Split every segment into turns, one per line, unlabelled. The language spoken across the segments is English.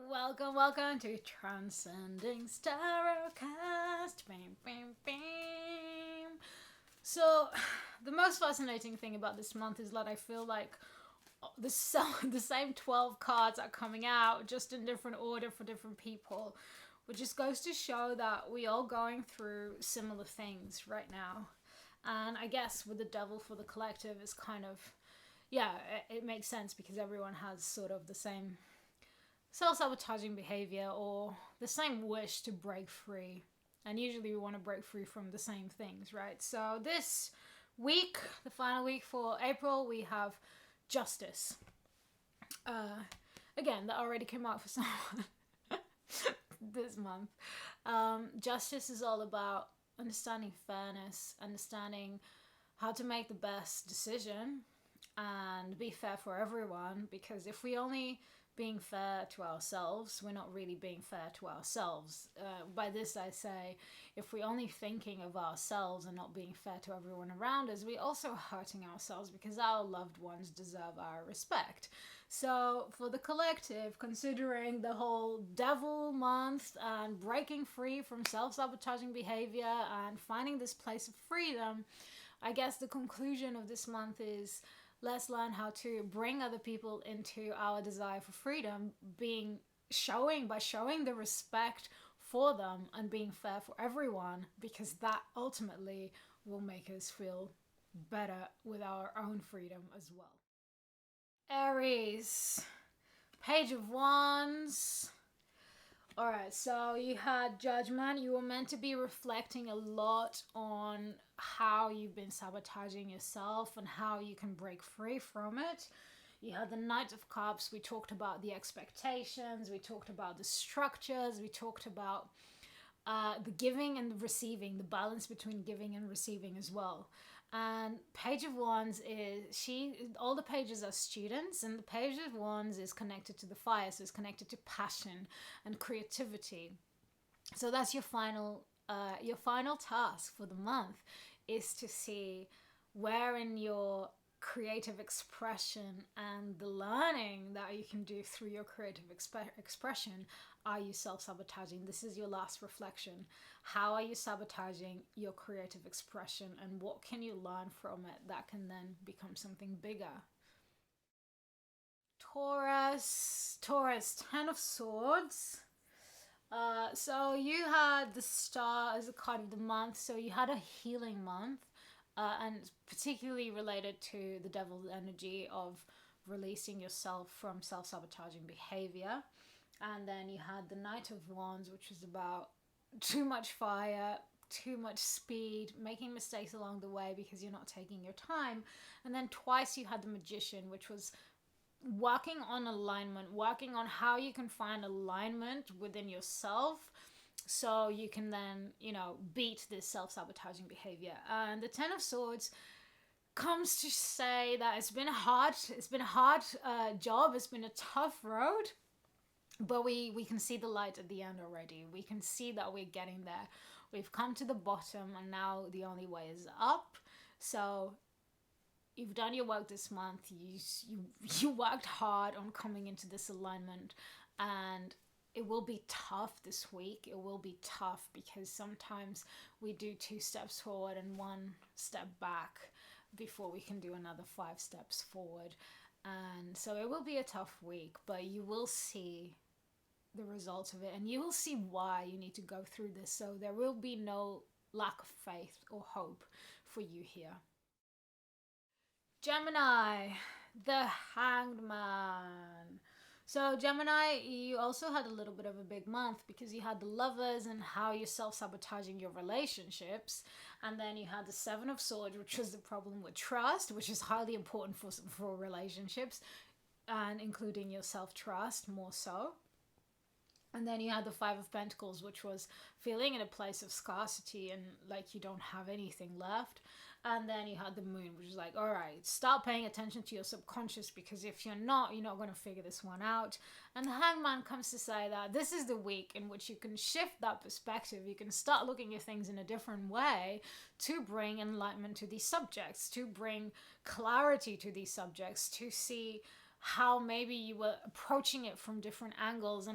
Welcome to Transcend-ing Tarotcast. Bam, bam, bam. So, the most fascinating thing about this month is that I feel like the same 12 cards are coming out just in different order for different people, which just goes to show that we all going through similar things right now. And I guess with the devil for the collective is kind of, yeah, it makes sense because everyone has sort of the same self-sabotaging behavior or the same wish to break free. And usually we want to break free from the same things, right? So this week, the final week for April, we have Justice. Again, that already came out for someone this month. Justice is all about understanding fairness, understanding how to make the best decision and be fair for everyone, because if we only being fair to ourselves, we're not really being fair to ourselves. By this I say, if we're only thinking of ourselves and not being fair to everyone around us, we're also hurting ourselves because our loved ones deserve our respect. So for the collective, considering the whole devil month and breaking free from self-sabotaging behavior and finding this place of freedom, I guess the conclusion of this month is let's learn how to bring other people into our desire for freedom, by showing the respect for them and being fair for everyone, because that ultimately will make us feel better with our own freedom as well. Aries, Page of Wands. Alright, so you had Judgment. You were meant to be reflecting a lot on how you've been sabotaging yourself and how you can break free from it. You had the Knight of Cups. We talked about the expectations. We talked about the structures. We talked about the giving and the receiving, the balance between giving and receiving as well. And Page of Wands is, all the pages are students, and the Page of Wands is connected to the fire, so it's connected to passion and creativity. So that's your final task for the month, is to see where in your creative expression and the learning that you can do through your creative expression are you self-sabotaging. This is your last reflection. How are you sabotaging your creative expression, and what can you learn from it that can then become something bigger? Taurus, 10 of Swords. So you had the Star as a card of the month, so you had a healing month. And particularly related to the devil's energy of releasing yourself from self-sabotaging behavior. And then you had the Knight of Wands, which was about too much fire, too much speed, making mistakes along the way because you're not taking your time. And then twice you had the Magician, which was working on alignment, working on how you can find alignment within yourself so you can then, beat this self-sabotaging behavior. And the 10 of Swords comes to say that it's been a hard job. It's been a tough road, but we can see the light at the end already. We can see that we're getting there. We've come to the bottom, and now the only way is up. So you've done your work this month. You worked hard on coming into this alignment, and it will be tough this week. It will be tough because sometimes we do 2 steps forward and 1 step back before we can do another 5 steps forward. And so it will be a tough week, but you will see the results of it, and you will see why you need to go through this. So there will be no lack of faith or hope for you here. Gemini, the Hanged Man. So Gemini, you also had a little bit of a big month because you had the Lovers and how you're self-sabotaging your relationships. And then you had the 7 of Swords, which was the problem with trust, which is highly important for relationships, and including your self-trust more so. And then you had the 5 of Pentacles, which was feeling in a place of scarcity and like you don't have anything left. And then you had the Moon, which is like, all right, start paying attention to your subconscious, because if you're not going to figure this one out. And the Hangman comes to say that this is the week in which you can shift that perspective. You can start looking at things in a different way to bring enlightenment to these subjects, to bring clarity to these subjects, to see how maybe you were approaching it from different angles,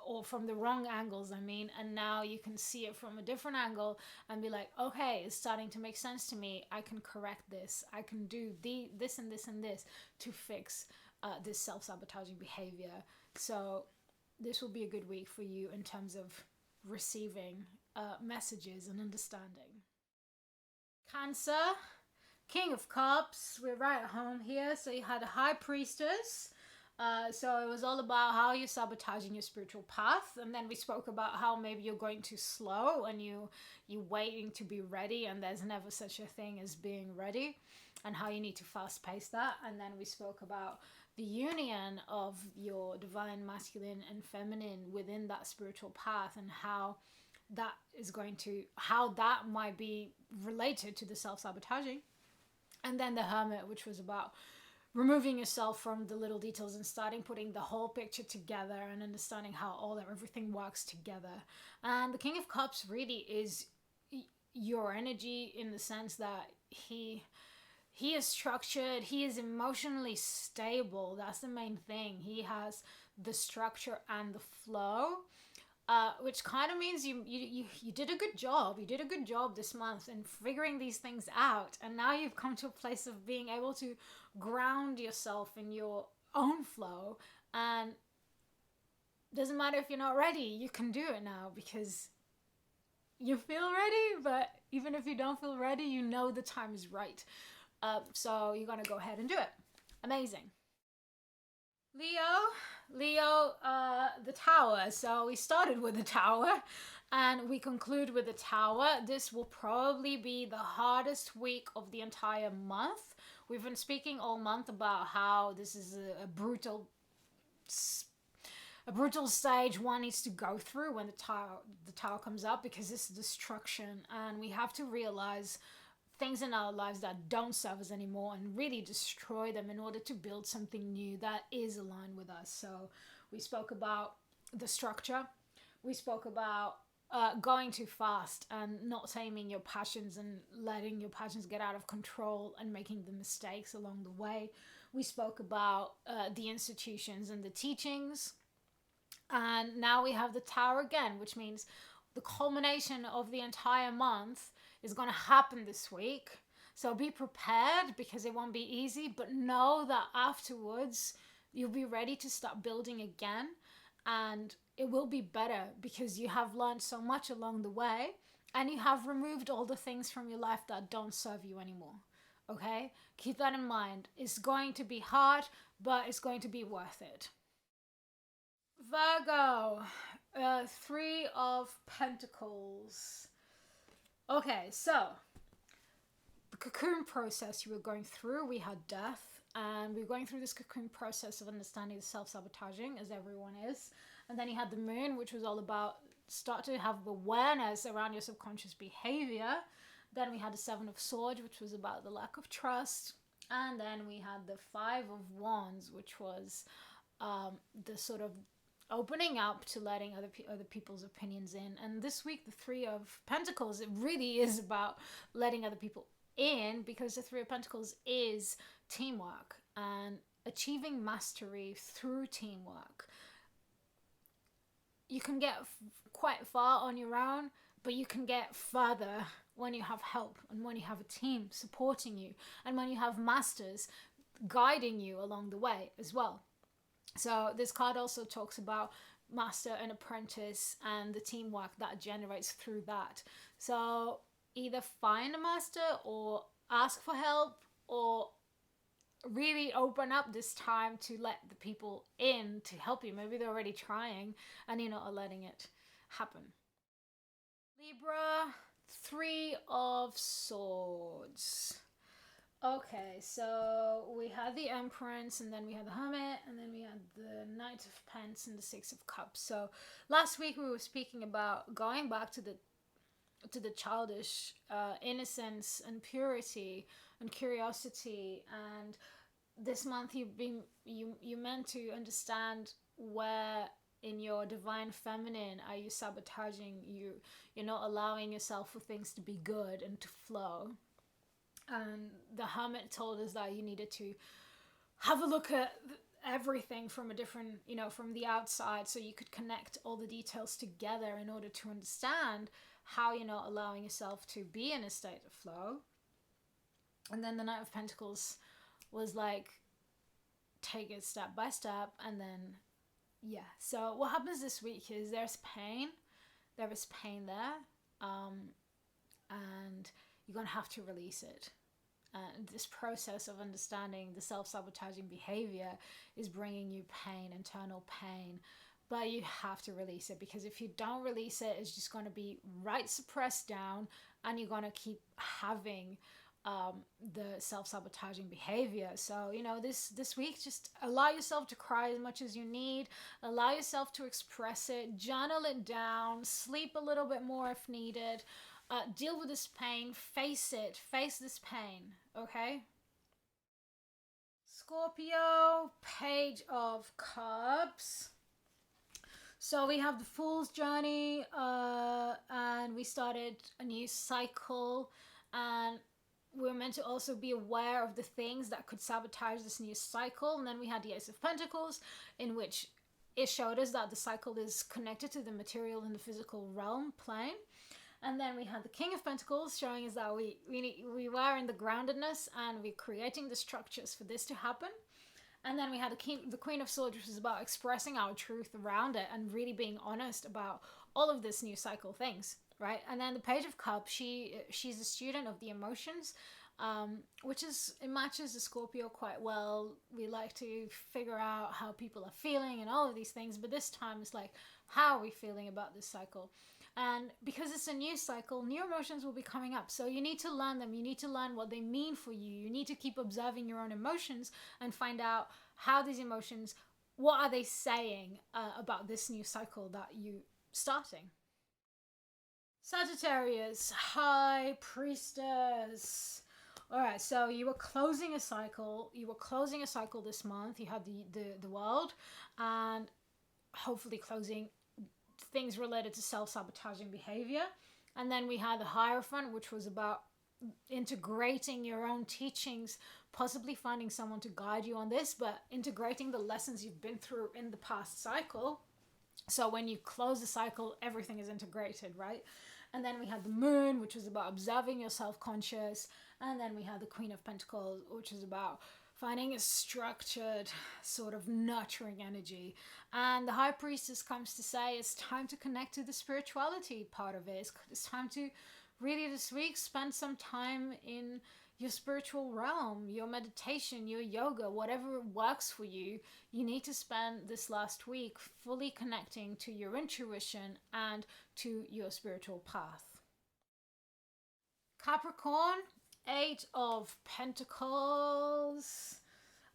or from the wrong angles, I mean, and now you can see it from a different angle and be like, okay, it's starting to make sense to me. I can correct this. I can do this and this and this to fix this self-sabotaging behavior. So this will be a good week for you in terms of receiving messages and understanding. Cancer, King of Cups, we're right at home here. So you had a High Priestess. So it was all about how you're sabotaging your spiritual path, and then we spoke about how maybe you're going too slow and you're waiting to be ready, and there's never such a thing as being ready, and how you need to fast pace that. And then we spoke about the union of your divine masculine and feminine within that spiritual path, and how that might be related to the self-sabotaging. And then the Hermit, which was about removing yourself from the little details and starting putting the whole picture together and understanding how everything works together. And the King of Cups really is your energy, in the sense that he is structured, he is emotionally stable. That's the main thing. He has the structure and the flow. Which kind of means you did a good job. You did a good job this month in figuring these things out. And now you've come to a place of being able to ground yourself in your own flow. And doesn't matter if you're not ready, you can do it now because you feel ready. But even if you don't feel ready, you know the time is right. So you're going to go ahead and do it. Amazing. Leo, the Tower. So we started with the Tower and we conclude with the Tower. This will probably be the hardest week of the entire month. We've been speaking all month about how this is a brutal stage one needs to go through when the tower comes up, because this is destruction, and we have to realize things in our lives that don't serve us anymore and really destroy them in order to build something new that is aligned with us. So we spoke about the structure. We spoke about going too fast and not taming your passions and letting your passions get out of control and making the mistakes along the way. We spoke about the institutions and the teachings. And now we have the Tower again, which means the culmination of the entire month is going to happen this week. So be prepared, because it won't be easy, but know that afterwards you'll be ready to start building again, and it will be better because you have learned so much along the way and you have removed all the things from your life that don't serve you anymore. Okay? Keep that in mind. It's going to be hard, but it's going to be worth it. Virgo, Three of Pentacles. Okay, so the cocoon process you were going through, we had death, and we were going through this cocoon process of understanding self-sabotaging, as everyone is. And then you had the moon, which was all about start to have awareness around your subconscious behavior. Then we had the Seven of Swords, which was about the lack of trust. And then we had the Five of Wands, which was the sort of opening up to letting other people's opinions in. And this week, the Three of Pentacles, it really is about letting other people in, because the Three of Pentacles is teamwork and achieving mastery through teamwork. You can get quite far on your own, but you can get further when you have help, and when you have a team supporting you, and when you have masters guiding you along the way as well. So this card also talks about master and apprentice and the teamwork that generates through that. So either find a master or ask for help, or really open up this time to let the people in to help you. Maybe they're already trying and you're not letting it happen. Libra, Three of Swords. Okay, so we had the Empress, and then we had the Hermit, and then we had the Knight of Pence and the Six of Cups. So last week we were speaking about going back to the childish innocence and purity and curiosity. And this month you meant to understand where in your divine feminine are you sabotaging. You're not allowing yourself for things to be good and to flow. And the Hermit told us that you needed to have a look at everything from a different, from the outside, so you could connect all the details together in order to understand how you're not allowing yourself to be in a state of flow. And then the Knight of Pentacles was like, take it step by step. And then, yeah. So what happens this week is there's pain. There is pain there. And you're going to have to release it. And this process of understanding the self-sabotaging behavior is bringing you pain, internal pain. But you have to release it, because if you don't release it, it's just going to be right suppressed down, and you're going to keep having the self-sabotaging behavior. So, this week, just allow yourself to cry as much as you need. Allow yourself to express it. Journal it down. Sleep a little bit more if needed. Deal with this pain. Face it. Face this pain. Okay? Scorpio, Page of Cups. So we have the Fool's Journey, and we started a new cycle, and we're meant to also be aware of the things that could sabotage this new cycle. And then we had the Ace of Pentacles, in which it showed us that the cycle is connected to the material and the physical realm plane. And then we had the King of Pentacles, showing us that we were in the groundedness, and we're creating the structures for this to happen. And then we had the Queen of Swords, which is about expressing our truth around it and really being honest about all of this new cycle things, right? And then the Page of Cups, she's a student of the emotions, it matches the Scorpio quite well. We like to figure out how people are feeling and all of these things, but this time it's like, how are we feeling about this cycle? And because it's a new cycle, new emotions will be coming up. So you need to learn them. You need to learn what they mean for you. You need to keep observing your own emotions and find out how these emotions, what are they saying about this new cycle that you starting. Sagittarius, High Priestess. All right, so you were closing a cycle. You were closing a cycle this month. You had the world, and hopefully closing things related to self-sabotaging behavior. And then we had the Hierophant, which was about integrating your own teachings, possibly finding someone to guide you on this, but integrating the lessons you've been through in the past cycle. So when you close the cycle, everything is integrated, right? And then we had the Moon, which was about observing your self-conscious. And then we had the Queen of Pentacles, which is about finding a structured, sort of nurturing energy. And the High Priestess comes to say it's time to connect to the spirituality part of it. It's time to really this week spend some time in your spiritual realm, your meditation, your yoga, whatever works for you. You need to spend this last week fully connecting to your intuition and to your spiritual path. Capricorn, Eight of Pentacles.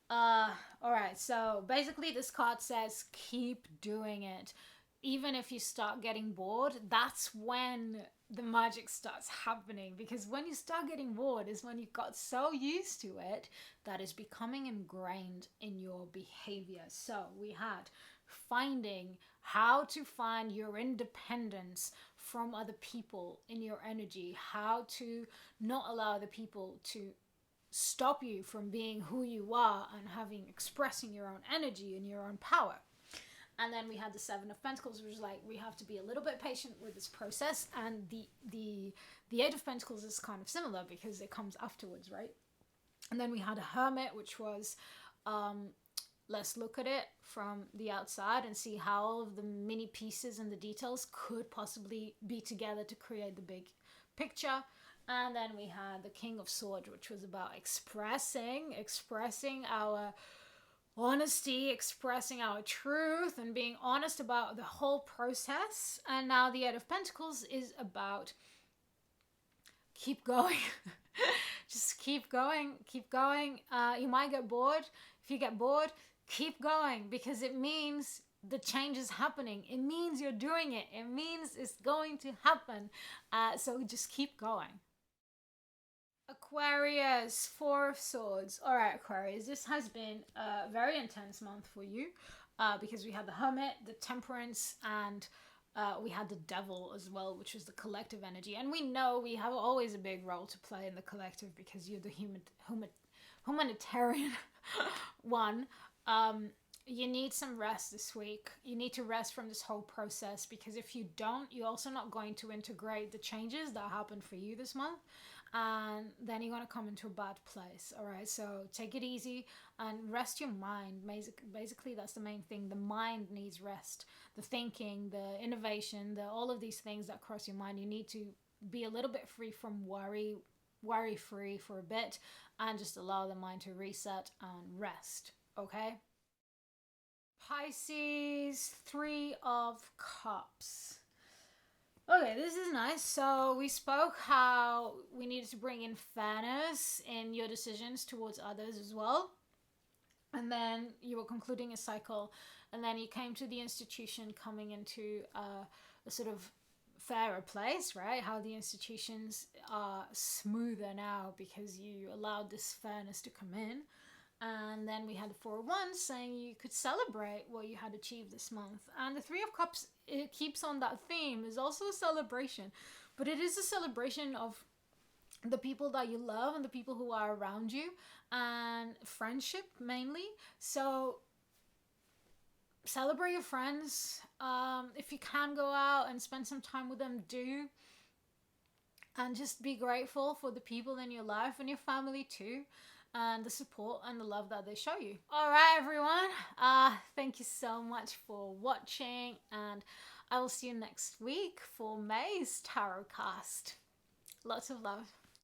All right, so basically this card says keep doing it. Even if you start getting bored, that's when the magic starts happening, because when you start getting bored is when you've got so used to it that it's becoming ingrained in your behavior. So we had finding how to find your independence from other people in your energy, how to not allow the people to stop you from being who you are and expressing your own energy and your own power. And then we had the Seven of Pentacles, which is like, we have to be a little bit patient with this process. And the Eight of Pentacles is kind of similar because it comes afterwards, right? And then we had a Hermit, which was let's look at it from the outside and see how all of the mini pieces and the details could possibly be together to create the big picture. And then we had the King of Swords, which was about expressing our honesty, expressing our truth, and being honest about the whole process. And now the Eight of Pentacles is about keep going. Just keep going. You might get bored. If you get bored, keep going, because it means the change is happening. It means you're doing it. It means it's going to happen. So just keep going. Aquarius, Four of Swords. All right, Aquarius, this has been a very intense month for you because we had the Hermit, the Temperance, and we had the Devil as well, which was the collective energy. And we know we have always a big role to play in the collective because you're the humanitarian one. you need some rest this week. You need to rest from this whole process, because if you don't, you're also not going to integrate the changes that happened for you this month, and then you're going to come into a bad place. All right, so take it easy and rest your mind. Basically, that's the main thing. The mind needs rest. The thinking, the innovation, all of these things that cross your mind, you need to be a little bit free from worry free for a bit, and just allow the mind to reset and rest. Okay. Pisces, Three of Cups. Okay, this is nice. So we spoke how we needed to bring in fairness in your decisions towards others as well. And then you were concluding a cycle, and then you came to the institution coming into a sort of fairer place, right? How the institutions are smoother now because you allowed this fairness to come in. And then we had the Four of Wands saying you could celebrate what you had achieved this month. And the Three of Cups, it keeps on that theme, is also a celebration. But it is a celebration of the people that you love and the people who are around you, and friendship mainly. So celebrate your friends. If you can go out and spend some time with them, do. And just be grateful for the people in your life and your family too, and the support and the love that they show you. All right, everyone. Thank you so much for watching, and I will see you next week for May's Tarotcast. Lots of love.